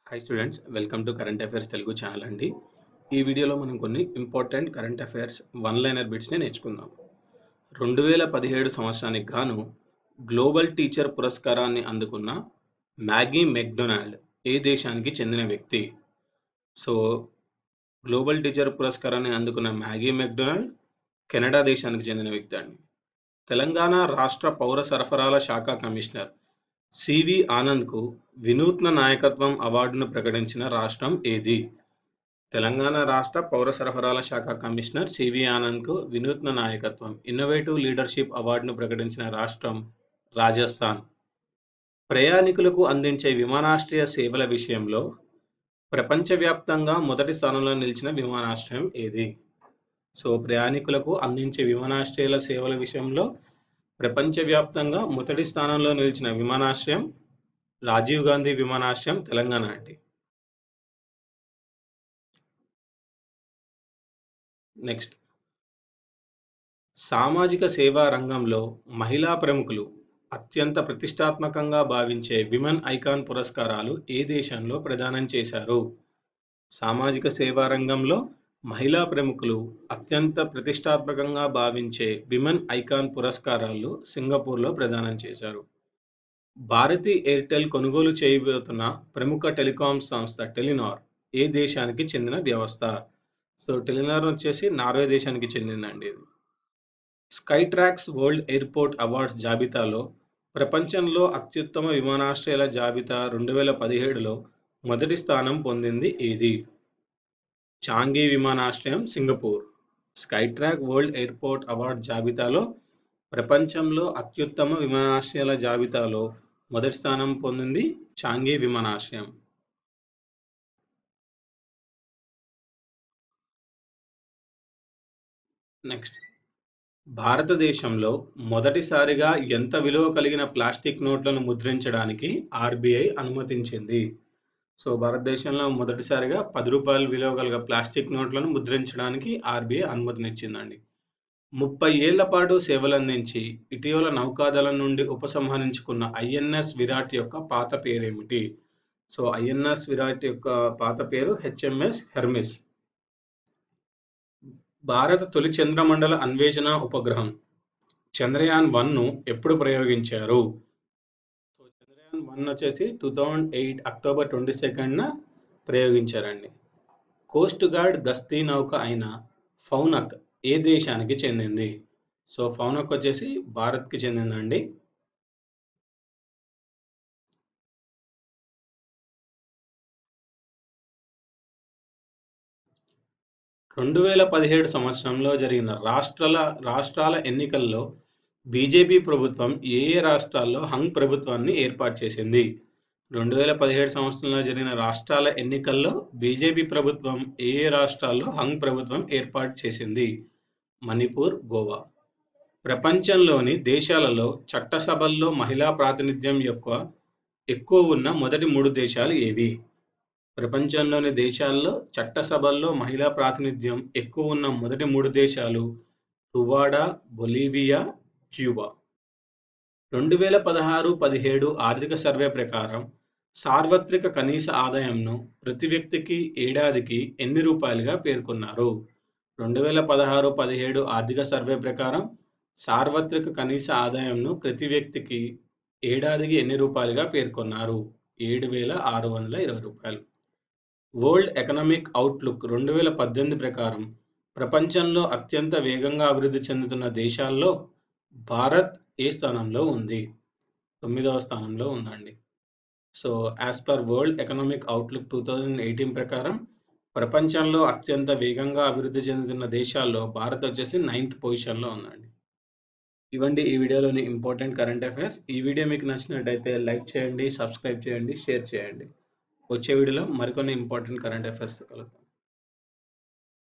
Hi students, welcome to current affairs Telugu channel అండి. ఈ వీడియోలో మనం కొన్ని important current affairs one liner బిట్స్ని నేర్చుకుందాం. 2017 సంవత్సరానికి గాను గ్లోబల్ టీచర్ పురస్కారాన్ని అందుకున్న మ్యాగీ మెక్డొనాల్డ్ ఏ దేశానికి చెందిన వ్యక్తి? సో గ్లోబల్ టీచర్ పురస్కారాన్ని అందుకున్న మ్యాగీ మెక్డొనాల్డ్ కెనడా దేశానికి చెందిన వ్యక్తి అండి. తెలంగాణ రాష్ట్ర పౌర సరఫరాల శాఖ కమిషనర్ సివి ఆనంద్కు వినూత్న నాయకత్వం అవార్డును ప్రకటించిన రాష్ట్రం ఏది? తెలంగాణ రాష్ట్ర పౌర సరఫరాల శాఖ కమిషనర్ సివి ఆనంద్కు వినూత్న నాయకత్వం ఇన్నోవేటివ్ లీడర్షిప్ అవార్డును ప్రకటించిన రాష్ట్రం రాజస్థాన్. ప్రయాణికులకు అందించే విమానాశ్రయ సేవల విషయంలో ప్రపంచవ్యాప్తంగా మొదటి స్థానంలో నిలిచిన విమానాశ్రయం ఏది? సో ప్రయాణికులకు అందించే విమానాశ్రయాల సేవల విషయంలో ప్రపంచవ్యాప్తంగా మొదటి స్థానంలో నిలిచిన విమానాశ్రయం రాజీవ్ గాంధీ విమానాశ్రయం, తెలంగాణ అండి. నెక్స్ట్, సామాజిక సేవా రంగంలో మహిళా ప్రముఖులు అత్యంత ప్రతిష్టాత్మకంగా భావించే విమెన్ ఐకాన్ పురస్కారాలు ఏ దేశంలో ప్రదానం చేశారు? సామాజిక సేవా రంగంలో మహిళా ప్రముఖులు అత్యంత ప్రతిష్టాత్మకంగా భావించే విమెన్ ఐకాన్ పురస్కారాలు సింగపూర్లో ప్రదానం చేశారు. భారతీ ఎయిర్టెల్ కొనుగోలు చేయబోతున్న ప్రముఖ టెలికాం సంస్థ టెలినార్ ఏ దేశానికి చెందిన వ్యవస్థ? సో టెలినార్ వచ్చేసి నార్వే దేశానికి చెందిందండి. ఇది స్కైట్రాక్స్ వరల్డ్ ఎయిర్పోర్ట్ అవార్డ్స్ జాబితాలో ప్రపంచంలో అత్యుత్తమ విమానాశ్రయాల జాబితా 2017లో మొదటి స్థానం పొందింది ఏది? చాంగి విమానాశ్రయం, సింగపూర్. స్కైట్రాక్ వరల్డ్ ఎయిర్పోర్ట్ అవార్డ్ జాబితాలో ప్రపంచంలో అత్యుత్తమ విమానాశ్రయాల జాబితాలో మొదటి స్థానం పొందింది చాంగి విమానాశ్రయం. నెక్స్ట్, భారతదేశంలో మొదటిసారిగా ఎంత విలువ కలిగిన ప్లాస్టిక్ నోట్లను ముద్రించడానికి ఆర్బీఐ అనుమతించింది? సో భారతదేశంలో మొదటిసారిగా 10 రూపాయల విలువ కలిగిన ప్లాస్టిక్ నోట్లను ముద్రించడానికి ఆర్బీఐ అనుమతినిచ్చిందండి. 30 ఏళ్ల పాటు సేవలందించి ఇటీవల నౌకాదళం నుండి ఉపసంహరించుకున్న ఐఎన్ఎస్ విరాట్ యొక్క పాత పేరేమిటి? సో ఐఎన్ఎస్ విరాట్ యొక్క పాత పేరు హెచ్ఎంఎస్ హెర్మిస్. భారత తొలి చంద్రమండల అన్వేషణ ఉపగ్రహం చంద్రయాన్ 1ను ఎప్పుడు ప్రయోగించారు? సో చంద్రయాన్ 1 వచ్చేసి 2008 అక్టోబర్ 22న ప్రయోగించారండి. కోస్ట్ గార్డ్ గస్తీ నౌక అయిన ఫౌనక్ ఏ దేశానికి చెందింది? సో ఫౌనక్ వచ్చేసి భారత్కి చెందిందండి. రెండు 2017 సంవత్సరంలో జరిగిన రాష్ట్రాల ఎన్నికల్లో బీజేపీ ప్రభుత్వం ఏ రాష్ట్రాల్లో హంగ్ ప్రభుత్వాన్ని ఏర్పాటు చేసింది? 2017 సంవత్సరంలో జరిగిన రాష్ట్రాల ఎన్నికల్లో బీజేపీ ప్రభుత్వం ఏ రాష్ట్రాల్లో హంగ్ ప్రభుత్వం ఏర్పాటు చేసింది? మణిపూర్, గోవా. ప్రపంచంలోని దేశాలలో చట్టసభల్లో మహిళా ప్రాతినిధ్యం ఎక్కువ ఉన్న మొదటి 3 దేశాలు ఏవి? ప్రపంచంలోని దేశాల్లో చట్టసభల్లో మహిళా ప్రాతినిధ్యం ఎక్కువ ఉన్న మొదటి 3 దేశాలు రువాండా, బొలీవియా, క్యూబా. 2016-17 ఆర్థిక సర్వే ప్రకారం సార్వత్రిక కనీస ఆదాయంను ప్రతి వ్యక్తికి ఏడాదికి ఎన్ని రూపాయలుగా పేర్కొన్నారు? 2016-17 ఆర్థిక సర్వే ప్రకారం సార్వత్రిక కనీస ఆదాయంను ప్రతి వ్యక్తికి ఏడాదికి ఎన్ని రూపాయలుగా పేర్కొన్నారు? 7,620 రూపాయలు. వరల్డ్ ఎకనామిక్ అవుట్లుక్ 2018 ప్రకారం ప్రపంచంలో అత్యంత వేగంగా అభివృద్ధి చెందుతున్న దేశాల్లో భారత్ ఏ స్థానంలో ఉంది? 9వ స్థానంలో ఉందండి. So as per world economic outlook 2018 ప్రకారం ప్రపంచంలో అత్యంత వేగంగా అభివృద్ధి చెందుతున్న దేశాల్లో భారత్ వచ్చేసి 9th పొజిషన్లో ఉందండి. ఇవండి ఈ వీడియోలోని ఇంపార్టెంట్ కరెంట్ అఫైర్స్. ఈ వీడియో మీకు నచ్చినట్టయితే లైక్ చేయండి, సబ్స్క్రైబ్ చేయండి, షేర్ చేయండి. వచ్చే వీడియోలో మరికొన్ని ఇంపార్టెంట్ కరెంట్ అఫైర్స్ కలుద్దాం.